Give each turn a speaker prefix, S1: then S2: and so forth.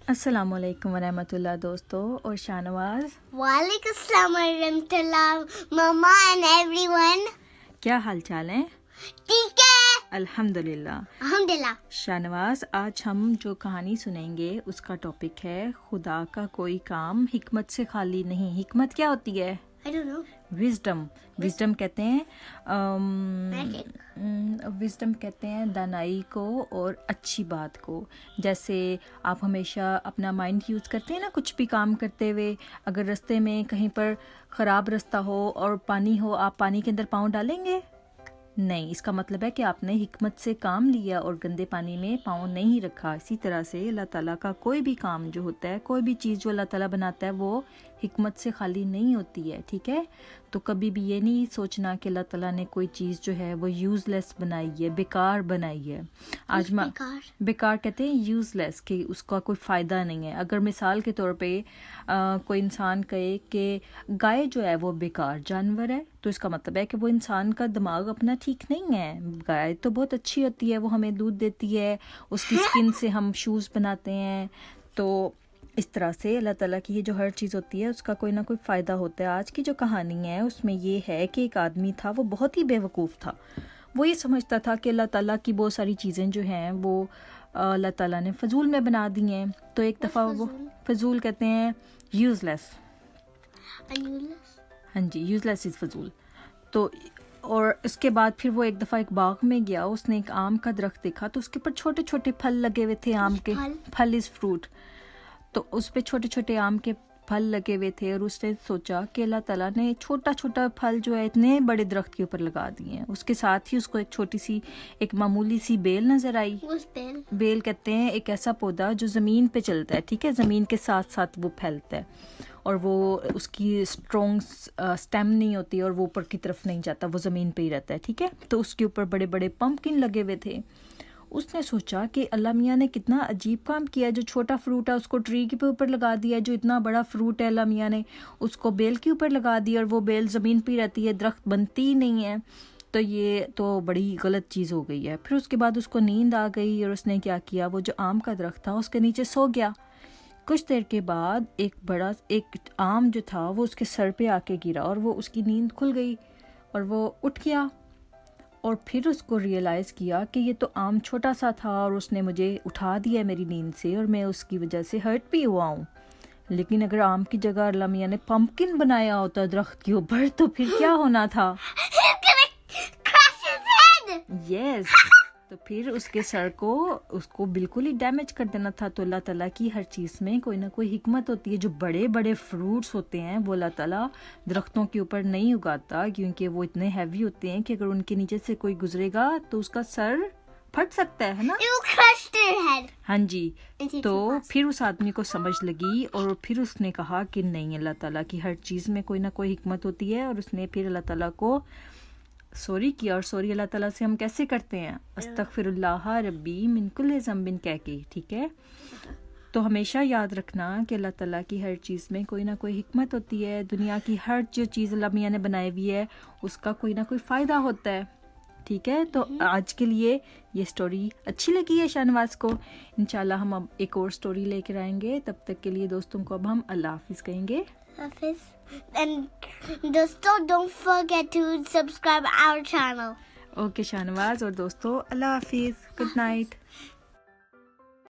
S1: السلام علیکم ورحمۃ اللہ دوستو اور شاہنواز.
S2: وعلیکم السلام ورحمۃ اللہ ماما اینڈ ایوری ون.
S1: کیا حال چال ہیں؟
S2: ٹھیک ہے
S1: الحمد للہ.
S2: الحمدللہ.
S1: شاہنواز، آج ہم جو کہانی سنیں گے اس کا ٹاپک ہے خدا کا کوئی کام حکمت سے خالی نہیں. حکمت کیا ہوتی ہے؟
S2: I don't know.
S1: وزڈم کہتے ہیں
S2: Magic.
S1: وزڈم کہتے ہیں دانائی کو اور اچھی بات کو. جیسے آپ ہمیشہ اپنا مائنڈ یوز کرتے ہیں نا کچھ بھی کام کرتے ہوئے. اگر رستے میں کہیں پر خراب رستہ ہو اور پانی ہو، آپ پانی کے اندر پاؤں ڈالیں گے؟ نہیں. اس کا مطلب ہے کہ آپ نے حکمت سے کام لیا اور گندے پانی میں پاؤں نہیں رکھا. اسی طرح سے اللہ تعالیٰ کا کوئی بھی کام جو ہوتا ہے، کوئی بھی چیز جو اللہ تعالیٰ بناتا ہے، وہ حکمت سے خالی نہیں ہوتی ہے. ٹھیک ہے؟ تو کبھی بھی یہ نہیں سوچنا کہ اللہ تعالیٰ نے کوئی چیز جو ہے وہ یوز لیس بنائی ہے، بیکار بنائی ہے. آج بیکار کہتے ہیں یوز لیس، کہ اس کا کوئی فائدہ نہیں ہے. اگر مثال کے طور پہ کوئی انسان کہے کہ گائے جو ہے وہ بیکار جانور ہے، تو اس کا مطلب ہے کہ وہ انسان کا دماغ اپنا ٹھیک نہیں ہے. گائے تو بہت اچھی ہوتی ہے، وہ ہمیں دودھ دیتی ہے، اس کی سکن سے ہم شوز بناتے ہیں. تو اس طرح سے اللہ تعالیٰ کی یہ جو ہر چیز ہوتی ہے اس کا کوئی نہ کوئی فائدہ ہوتا ہے. آج کی جو کہانی ہے اس میں یہ ہے کہ ایک آدمی تھا، وہ بہت ہی بیوقوف تھا. وہ یہ سمجھتا تھا کہ اللہ تعالیٰ کی بہت ساری چیزیں جو ہیں وہ اللہ تعالیٰ نے فضول میں بنا دی ہیں. تو ایک دفعہ وہ فضول کہتے ہیں یوز لیس. ہاں جی، یوز لیس از فضول. تو اور اس کے بعد پھر وہ ایک دفعہ ایک باغ میں گیا. اس نے ایک آم کا درخت دیکھا، تو اس کے اوپر چھوٹے چھوٹے پھل لگے ہوئے تھے. آم کے پھل از فروٹ. تو اس پہ چھوٹے چھوٹے آم کے پھل لگے ہوئے تھے، اور اس نے سوچا کہ اللہ تعالیٰ نے چھوٹا چھوٹا پھل جو ہے اتنے بڑے درخت کے اوپر لگا دیے ہیں. اس کے ساتھ ہی اس کو ایک چھوٹی سی ایک معمولی سی بیل نظر آئی. بیل کہتے ہیں ایک ایسا پودا جو زمین پہ چلتا ہے. ٹھیک ہے؟ زمین کے ساتھ ساتھ وہ پھیلتا ہے، اور وہ اس کی اسٹرانگ اسٹیم نہیں ہوتی اور وہ اوپر کی طرف نہیں جاتا، وہ زمین پہ ہی رہتا ہے. ٹھیک ہے؟ تو اس کے اوپر بڑے بڑے پمپکن لگے ہوئے تھے. اس نے سوچا کہ اللہ میاں نے کتنا عجیب کام کیا، جو چھوٹا فروٹ ہے اس کو ٹری کے اوپر لگا دیا، جو اتنا بڑا فروٹ ہے اللہ میاں نے اس کو بیل کے اوپر لگا دیا، اور وہ بیل زمین پہ رہتی ہے، درخت بنتی ہی نہیں ہے. تو یہ تو بڑی غلط چیز ہو گئی ہے. پھر اس کے بعد اس کو نیند آ گئی، اور اس نے کیا کیا، وہ جو آم کا درخت تھا اس کے نیچے سو گیا. کچھ دیر کے بعد ایک آم جو تھا وہ اس کے سر پہ آ کے گرا، اور وہ اس کی نیند کھل گئی اور وہ اٹھ گیا. اور پھر اس کو ریئلائز کیا کہ یہ تو آم چھوٹا سا تھا، اور اس نے مجھے اٹھا دیا میری نیند سے، اور میں اس کی وجہ سے ہرٹ بھی ہوا ہوں. لیکن اگر آم کی جگہ اللہ میاں نے پمپکن بنایا ہوتا درخت کے اوپر تو پھر کیا ہونا تھا؟ یس. تو پھر اس کے سر کو اس کو بالکل ہی ڈیمیج کر دینا تھا. تو اللہ تعالیٰ کی ہر چیز میں کوئی نہ کوئی حکمت ہوتی ہے. جو بڑے بڑے فروٹس ہوتے ہیں وہ اللہ تعالیٰ درختوں کے اوپر نہیں اگاتا، کیونکہ وہ اتنے ہیوی ہوتے ہیں کہ اگر ان کے نیچے سے کوئی گزرے گا تو اس کا سر پھٹ سکتا ہے نا. ہاں جی. تو پھر اس آدمی کو سمجھ لگی، اور پھر اس نے کہا کہ نہیں، اللہ تعالیٰ کی ہر چیز میں کوئی نہ کوئی حکمت ہوتی ہے. اور اس نے پھر اللہ تعالیٰ کو سوری کیا. اور سوری اللہ تعالیٰ سے ہم کیسے کرتے ہیں؟ استغفر اللہ ربی من کل ذنب کہہ کے. ٹھیک ہے؟ تو ہمیشہ یاد رکھنا کہ اللہ تعالیٰ کی ہر چیز میں کوئی نہ کوئی حکمت ہوتی ہے. دنیا کی ہر جو چیز اللہ میاں نے بنائی ہوئی ہے اس کا کوئی نہ کوئی فائدہ ہوتا ہے. ٹھیک ہے؟ تو آج کے لیے یہ سٹوری اچھی لگی ہے شاہنواز کو. انشاءاللہ ہم اب ایک اور سٹوری لے کر آئیں گے. تب تک کے لیے دوستوں کو اب ہم اللہ حافظ کہیں گے.
S2: And دوستو, don't forget to subscribe our channel.
S1: Okay Shahnawaz اور دوستو، اللہ حافظ. Good night.